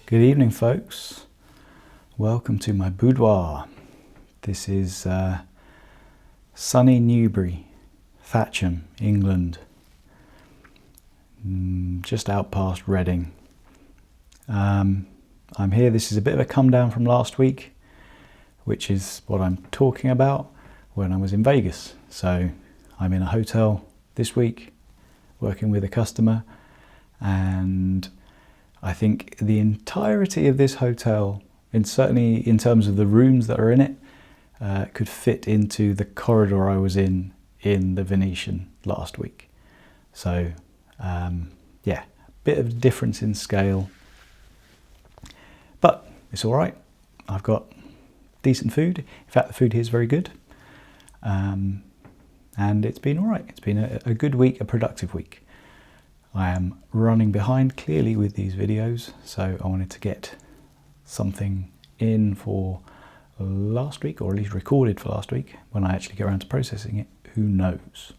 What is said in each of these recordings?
Good evening, folks. Welcome to my boudoir. This is sunny Newbury, Thatcham, England, just out past Reading. I'm here. This is a bit of a come down from last week, which is what I'm talking about when I was in Vegas. So I'm in a hotel this week working with a customer, and I think the entirety of this hotel, and certainly in terms of the rooms that are in it, could fit into the corridor I was in the Venetian last week. So yeah, a bit of a difference in scale, but it's all right. I've got decent food. In fact, the food here is very good, and it's been all right. It's been a good week, a productive week. I am running behind clearly with these videos, so I wanted to get something in for last week, or at least recorded for last week. When I actually get around to processing it, who knows?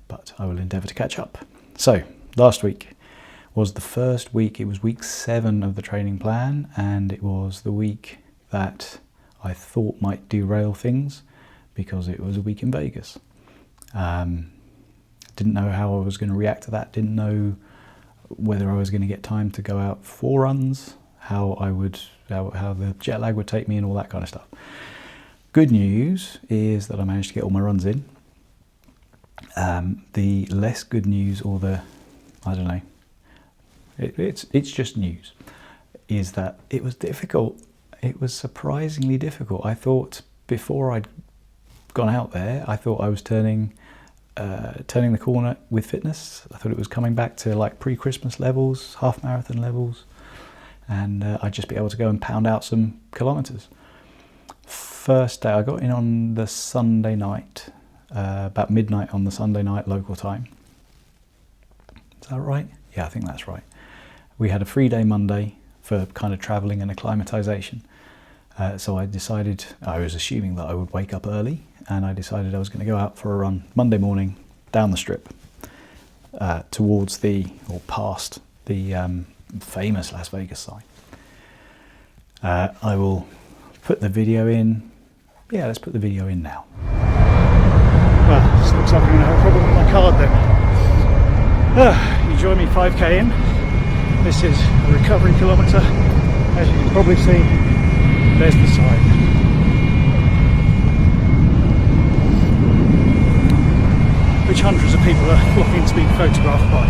But I will endeavour to catch up. So last week was the first week. It was week 7 of the training plan, and it was the week that I thought might derail things because it was a week in Vegas. Didn't know how I was going to react to that. Didn't know whether I was going to get time to go out for runs, how the jet lag would take me, and all that kind of stuff. Good news is that I managed to get all my runs in. The less good news, or I don't know, it's just news, is that it was difficult. It was surprisingly difficult. I thought before I'd gone out there, I thought I was turning the corner with fitness. I thought it was coming back to like pre-Christmas levels, half marathon levels, and I'd just be able to go and pound out some kilometers. First day, I got in on the Sunday night, about midnight on the Sunday night local time. Is that right? Yeah, I think that's right. We had a free day Monday for kind of traveling and acclimatization. So I decided, I was assuming that I would wake up early, and I decided I was going to go out for a run Monday morning down the strip towards past the famous Las Vegas sign. I will put the video in. Yeah, let's put the video in now. Well, this looks like I'm going to have a problem with my card then. You join me 5k in. This is a recovery kilometre. As you can probably see, there's the sign. Which hundreds of people are flocking to be photographed by.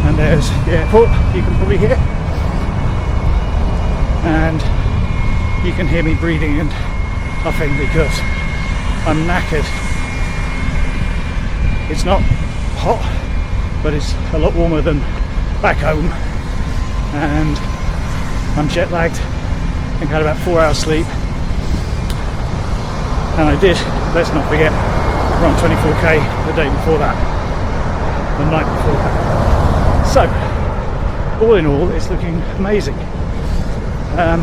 And there's the airport, you can probably hear. And you can hear me breathing and puffing because I'm knackered. It's not hot, but it's a lot warmer than back home. And I'm jet lagged. I think I had about 4 hours sleep. And I did, let's not forget, run 24k the day before that, the night before that. So, all in all, it's looking amazing. I'm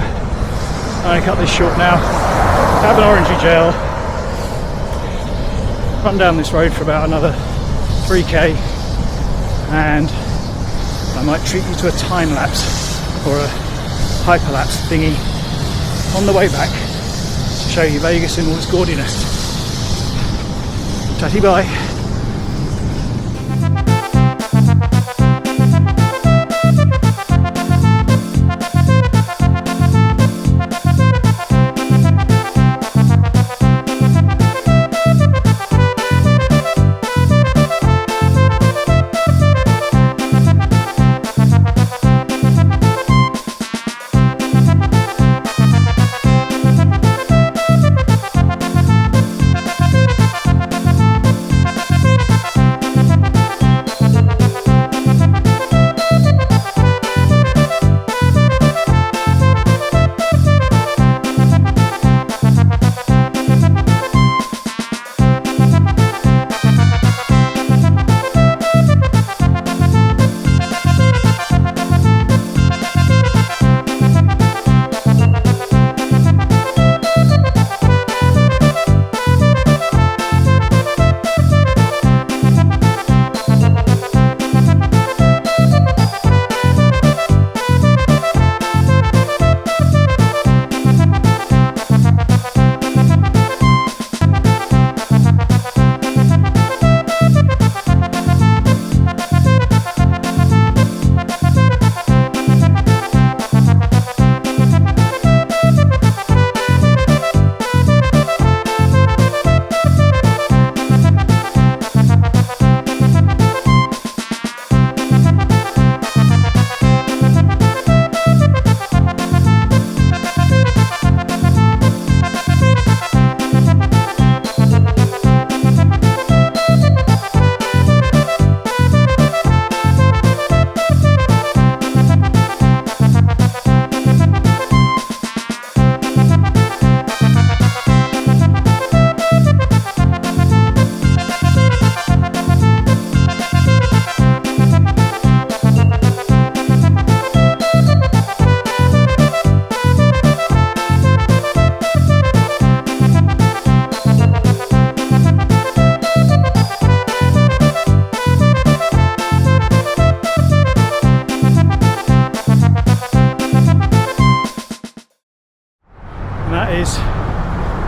going to cut this short now, have an orangey gel, run down this road for about another 3k, and I might treat you to a time lapse or a hyperlapse thingy on the way back to show you Vegas in all its gaudiness. Tatty bye.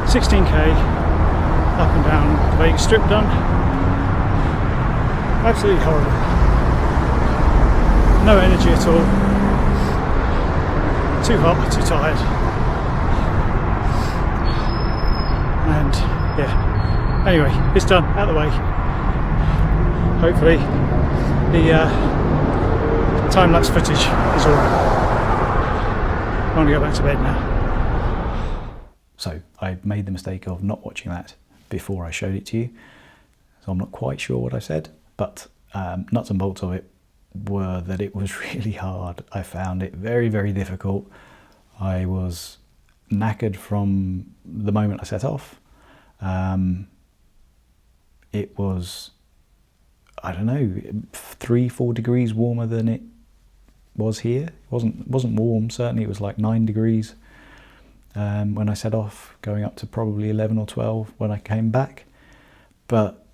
16k up and down the Vegas Strip done. Absolutely horrible. No energy at all. Too hot, too tired. And yeah, anyway, it's done, out of the way. Hopefully the time-lapse footage is alright. I'm going to go back to bed now. So I made the mistake of not watching that before I showed it to you. So I'm not quite sure what I said, but nuts and bolts of it were that it was really hard. I found it very, very difficult. I was knackered from the moment I set off. It was, I don't know, 3-4 degrees warmer than it was here. It wasn't warm, certainly it was like 9 degrees when I set off, going up to probably 11 or 12 when I came back. But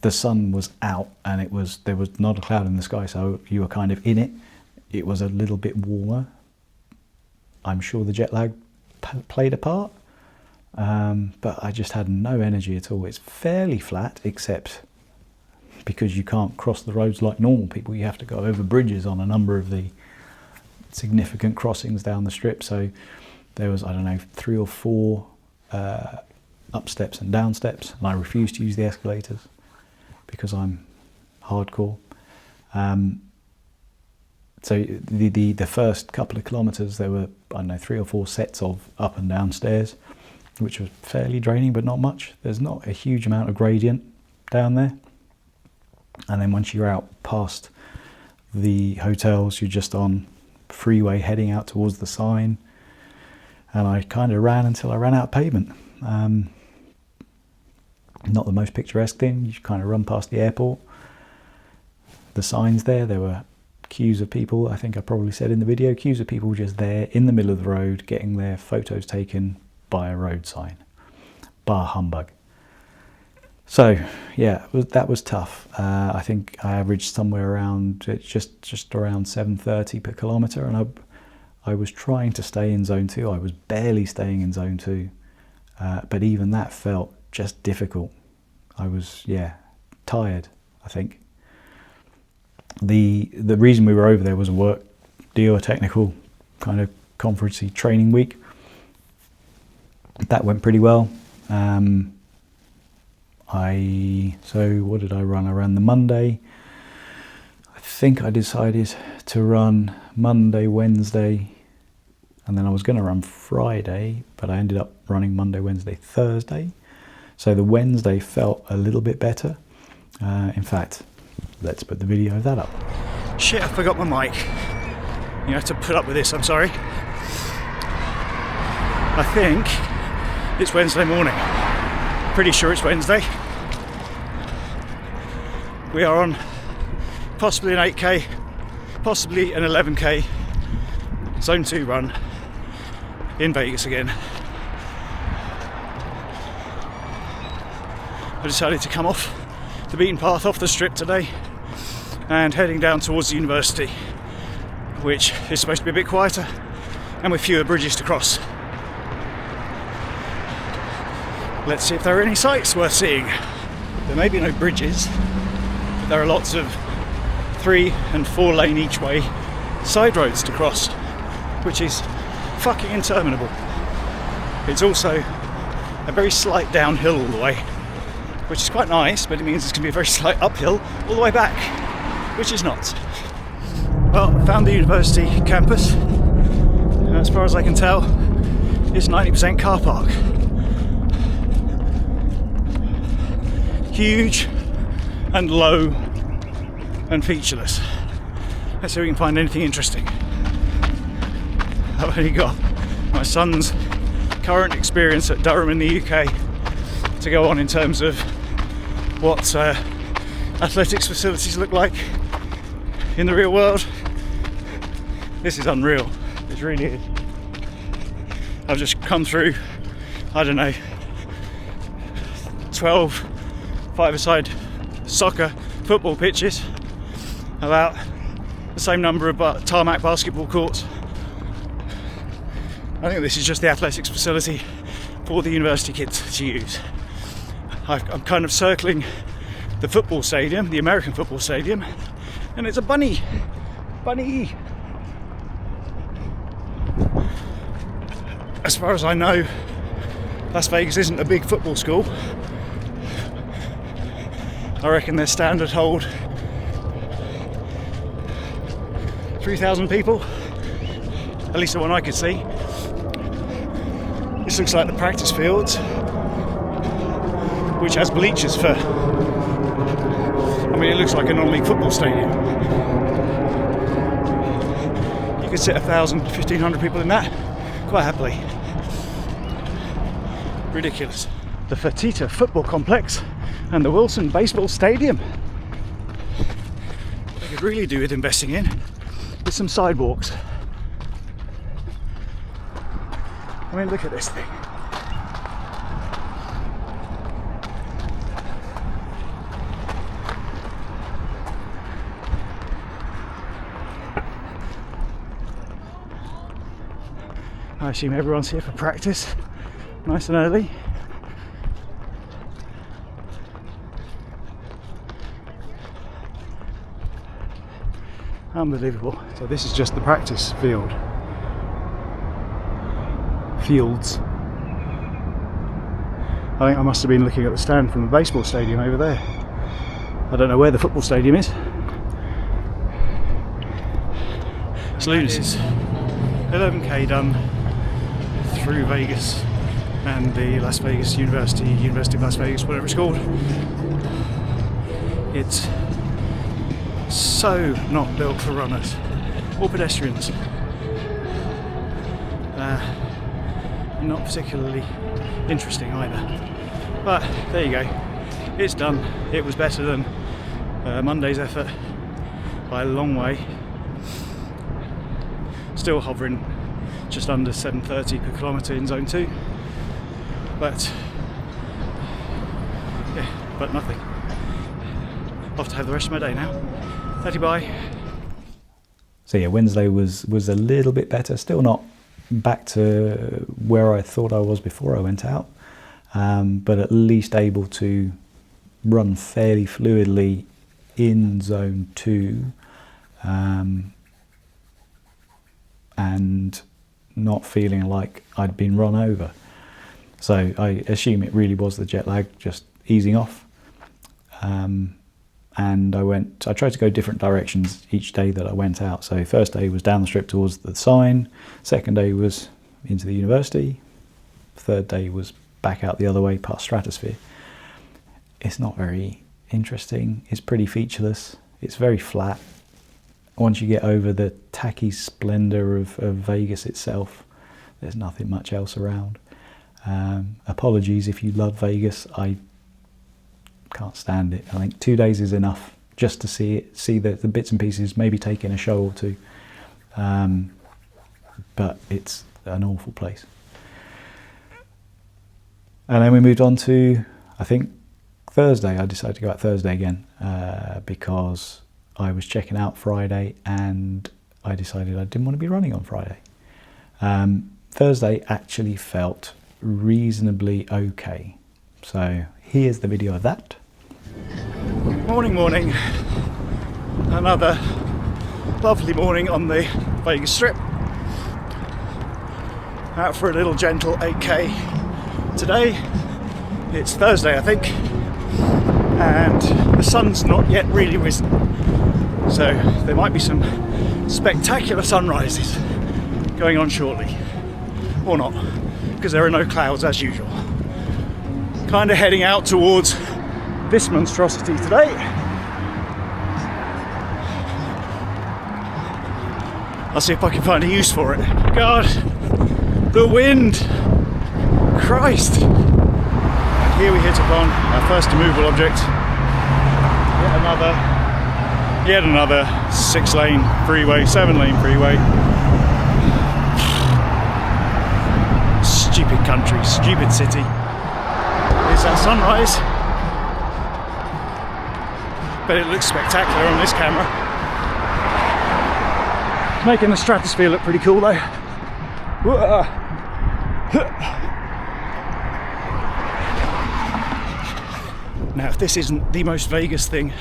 the sun was out and there was not a cloud in the sky, so you were kind of in it. It was a little bit warmer. I'm sure the jet lag played a part, but I just had no energy at all. It's fairly flat, except because you can't cross the roads like normal people. You have to go over bridges on a number of the significant crossings down the strip. So there was, I don't know, 3 or 4 up steps and down steps, and I refused to use the escalators because I'm hardcore. So the first couple of kilometres there were, I don't know, 3 or 4 sets of up and down stairs, which was fairly draining, but not much. There's not a huge amount of gradient down there. And then once you're out past the hotels, you're just on freeway heading out towards the sign. And I kind of ran until I ran out of pavement. Not the most picturesque thing. You kind of run past the airport. The signs there were queues of people. I think I probably said in the video, queues of people just there in the middle of the road getting their photos taken by a road sign. Bar humbug. So yeah, that was tough. I think I averaged somewhere around just around 7:30 per kilometre, and I was trying to stay in zone 2. I was barely staying in zone 2, but even that felt just difficult. I was, tired, I think. The reason we were over there was a work deal, a technical kind of conference-y training week. That went pretty well. So what did I run? I ran the Monday. I think I decided to run Monday, Wednesday, and then I was going to run Friday, but I ended up running Monday, Wednesday, Thursday. So the Wednesday felt a little bit better. In fact, let's put the video of that up. Shit, I forgot my mic. You have to put up with this, I'm sorry. I think it's Wednesday morning. Pretty sure it's Wednesday. We are on possibly an 8k, possibly an 11k zone 2 run in Vegas again. I decided to come off the beaten path, off the strip today, and heading down towards the university, which is supposed to be a bit quieter and with fewer bridges to cross. Let's see if there are any sights worth seeing. There may be no bridges, but there are lots of 3 and 4 lane each way side roads to cross, which is fucking interminable. It's also a very slight downhill all the way, which is quite nice, but it means it's going to be a very slight uphill all the way back, which is not. Well, I found the university campus. As far as I can tell, it's 90% car park. Huge and low and featureless. Let's see if we can find anything interesting. I've only got my son's current experience at Durham in the UK to go on in terms of what athletics facilities look like in the real world. This is unreal. It really is. I've just come through, I don't know, 12 five-a-side soccer football pitches, about the same number of tarmac basketball courts. I think this is just the athletics facility for the university kids to use. I'm kind of circling the football stadium, the American football stadium, and it's a bunny. As far as I know, Las Vegas isn't a big football school. I reckon their standard hold 3,000 people, at least the one I could see. This looks like the practice fields, which has bleachers for, I mean, it looks like a non-league football stadium. You could sit 1,000, 1,500 people in that quite happily. Ridiculous. The Fertitta Football Complex and the Wilson Baseball Stadium. They could really do with investing in with some sidewalks. I mean, look at this thing. I assume everyone's here for practice, nice and early. Unbelievable. So this is just the practice fields. I think I must have been looking at the stand from the baseball stadium over there. I don't know where the football stadium is. It's lunacy. 11k done through Vegas and the Las Vegas University of Las Vegas, whatever it's called. It's so not built for runners or pedestrians. Not particularly interesting either. But there you go. It's done. It was better than Monday's effort by a long way. Still hovering just under 7:30 per kilometre in zone 2. But yeah, but nothing. Off to have the rest of my day now. 30 bye. So yeah, Wednesday was a little bit better. Still not back to where I thought I was before I went out, but at least able to run fairly fluidly in zone 2, and not feeling like I'd been run over. So I assume it really was the jet lag just easing off. And I tried to go different directions each day that I went out. So first day was down the strip towards the sign, second day was into the university, third day was back out the other way past Stratosphere. It's not very interesting, it's pretty featureless, it's very flat. Once you get over the tacky splendour of Vegas itself, there's nothing much else around. Apologies if you love Vegas, I can't stand it. I think 2 days is enough just to see the bits and pieces, maybe take in a show or two. But it's an awful place. And then we moved on to, I think, Thursday. I decided to go out Thursday again because I was checking out Friday and I decided I didn't want to be running on Friday. Thursday actually felt reasonably okay. So here's the video of that. Morning. Another lovely morning on the Vegas Strip. Out for a little gentle 8k today. It's Thursday, I think, and the sun's not yet really risen. So there might be some spectacular sunrises going on shortly. Or not, because there are no clouds as usual. Kind of heading out towards this monstrosity today. I'll see if I can find a use for it. God, the wind! Christ! And here we hit upon our first immovable object. Yet another 6-lane freeway, 7-lane freeway. Stupid country, stupid city. Here's that sunrise. But it looks spectacular on this camera. Making the stratosphere look pretty cool though. Now, if this isn't the most Vegas thing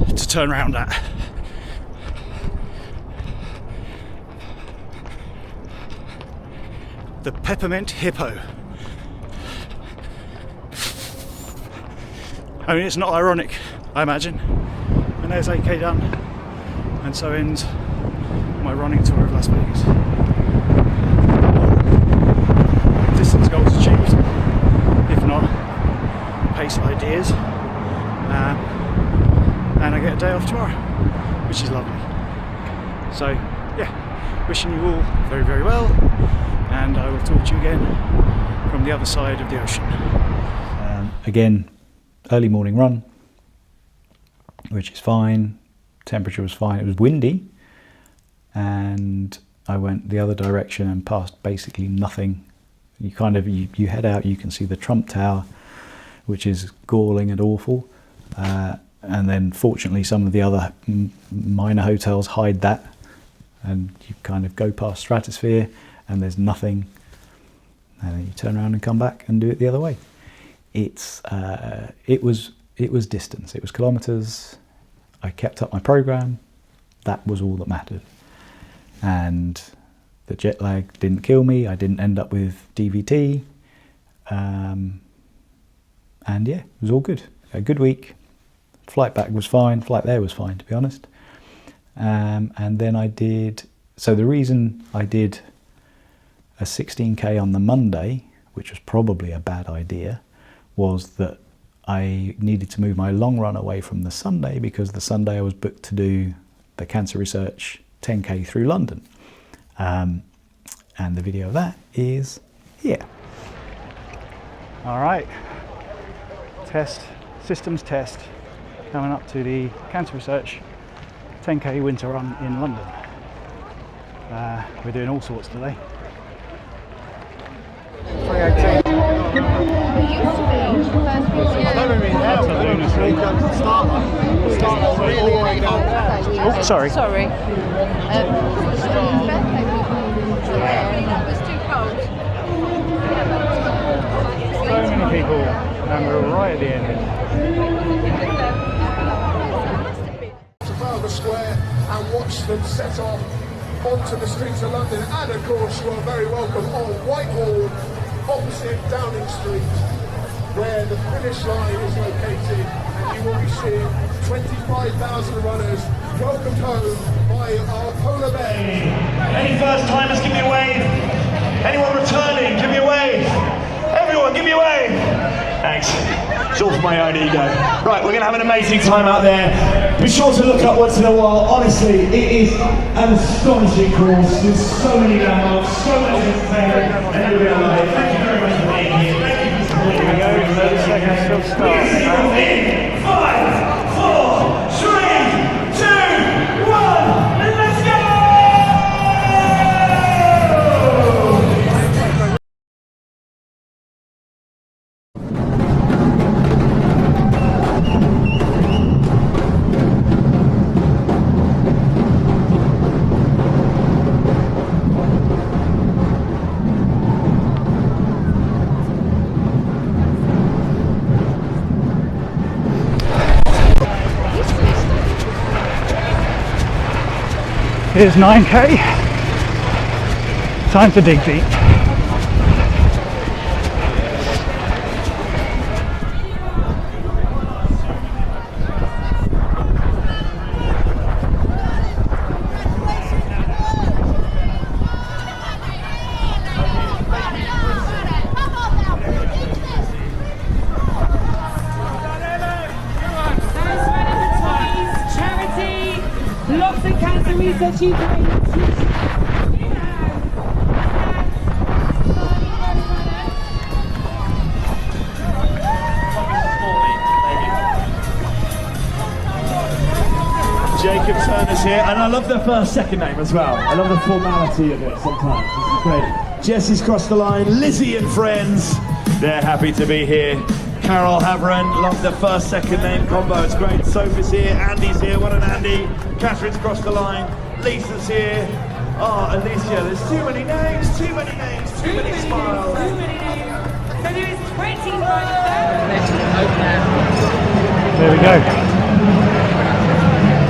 to turn around at. The Peppermint Hippo. I mean, it's not ironic, I imagine. And there's AK done. And so ends my running tour of Las Vegas. Distance goals achieved. If not, pace ideas. And I get a day off tomorrow, which is lovely. So, yeah, wishing you all very, very well. And I will talk to you again from the other side of the ocean. Again, early morning run, which is fine. Temperature was fine. It was windy, and I went the other direction and passed basically nothing. You head out, you can see the Trump Tower, which is galling and awful. And then fortunately some of the other minor hotels hide that, and you kind of go past Stratosphere and there's nothing, and then you turn around and come back and do it the other way. It was distance, it was kilometers. I kept up my program. That was all that mattered. And the jet lag didn't kill me. I didn't end up with DVT. And yeah, it was all good. A good week. Flight back was fine. Flight there was fine, to be honest. And then so the reason I did a 16K on the Monday, which was probably a bad idea, was that I needed to move my long run away from the Sunday, because the Sunday I was booked to do the Cancer Research 10K through London. And the video of that here. All right, systems test, coming up to the Cancer Research 10K winter run in London. We're doing all sorts today. 318. Oh, sorry. Sorry. That was too cold. So many people, and we're right at the end. Trafalgar Square and watch them set off onto the streets of London. And of course, you are very welcome on Whitehall, opposite Downing Street, where the finish line is located, and you will be seeing 25,000 runners welcomed home by our polar bears. Any first timers, give me a wave. Anyone returning, give me a wave. Everyone, give me a wave. Thanks. It's all for my own ego. Right, we're going to have an amazing time out there. Be sure to look up once in a while. Honestly, it is an astonishing course. There's so many landmarks, so much to say, and everybody alive. Thank you very much for being here. Thank you for supporting me. Here we go, 30 seconds till start. In 5, 4, 3, 2, 1, and let's go! Here's 9K. Time to dig deep. Charity, lots of cancer research Ukraine. Jacob Turner's here, and I love their second name as well. I love the formality of it sometimes. This is great. Jesse's crossed the line, Lizzie and friends, they're happy to be here. Carol Havran, love the second name combo, it's great. Sophie's here, Andy's here, what an Andy. Catherine's crossed the line, Lisa's here. Oh, Alicia, there's too many names, too many names, too many smiles. Too many names. So there is 20 right there. There we go.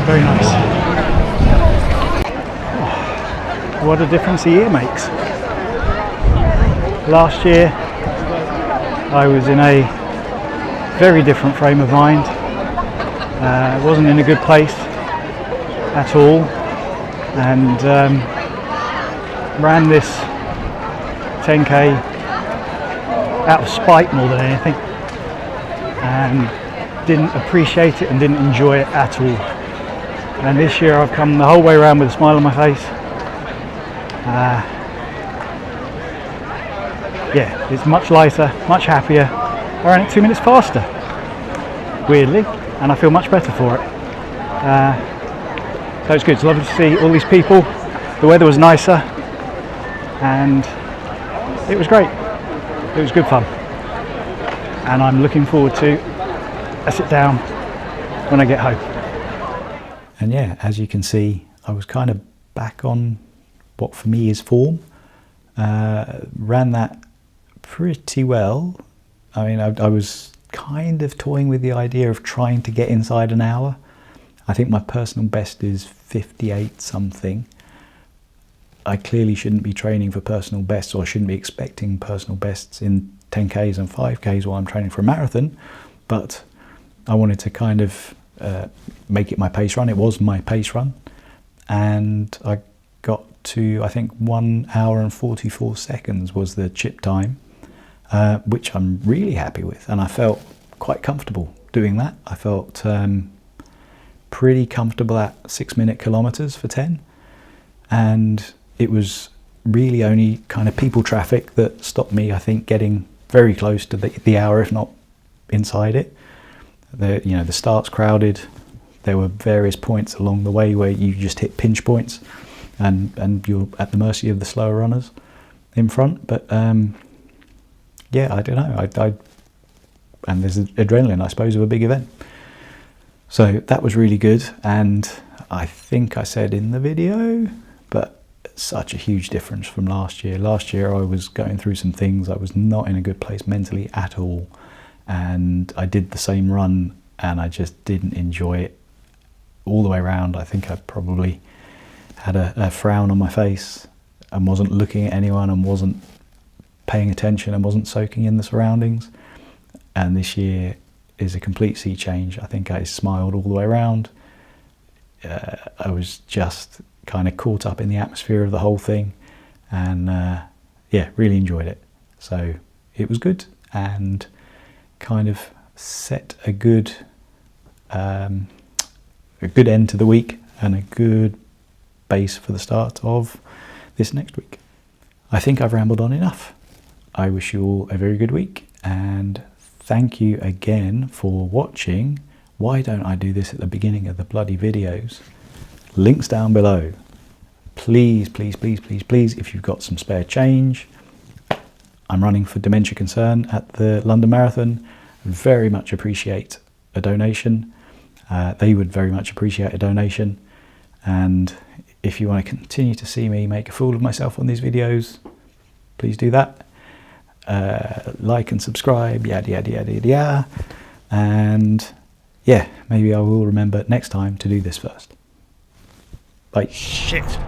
Very nice. Oh, what a difference a year makes. Last year I was in a very different frame of mind. Wasn't in a good place at all, and ran this 10k out of spite more than anything, and didn't appreciate it and didn't enjoy it at all. And this year I've come the whole way around with a smile on my face. Yeah, it's much lighter, much happier. I ran it 2 minutes faster, weirdly, and I feel much better for it. So it's good. It's lovely to see all these people. The weather was nicer, and it was great. It was good fun, and I'm looking forward to a sit down when I get home. And yeah, as you can see, I was kind of back on what for me is form. Ran that pretty well. I mean, I was kind of toying with the idea of trying to get inside an hour. I think my personal best is 58 something. I clearly shouldn't be training for personal bests, or shouldn't be expecting personal bests in 10Ks and 5Ks while I'm training for a marathon, but I wanted to kind of make it my pace run. It was my pace run, and I got to, I think, 1 hour and 44 seconds was the chip time, which I'm really happy with, and I felt quite comfortable doing that. I felt pretty comfortable at 6-minute kilometers for 10, and it was really only kind of people traffic that stopped me, I think, getting very close to the hour, if not inside it. The start's crowded. There were various points along the way where you just hit pinch points, and you're at the mercy of the slower runners in front. But yeah, I don't know. And there's adrenaline, I suppose, of a big event. So that was really good, and I think I said in the video, but such a huge difference from last year. Last year I was going through some things. I was not in a good place mentally at all, and I did the same run and I just didn't enjoy it all the way around. I think I probably had a frown on my face and wasn't looking at anyone and wasn't paying attention and wasn't soaking in the surroundings. And this year is a complete sea change. I think I smiled all the way around. I was just kind of caught up in the atmosphere of the whole thing, and yeah, really enjoyed it. So it was good, and kind of set a good end to the week and a good base for the start of this next week. I think I've rambled on enough. I wish you all a very good week, and thank you again for watching. Why don't I do this at the beginning of the bloody videos? Links down below. Please, please, please, please, please, if you've got some spare change. I'm running for Dementia Concern at the London Marathon. Very much appreciate a donation. They would very much appreciate a donation. And if you want to continue to see me make a fool of myself on these videos, please do that. Like and subscribe, yada, yada, yada, yada. And yeah, maybe I will remember next time to do this first. Bye. Shit.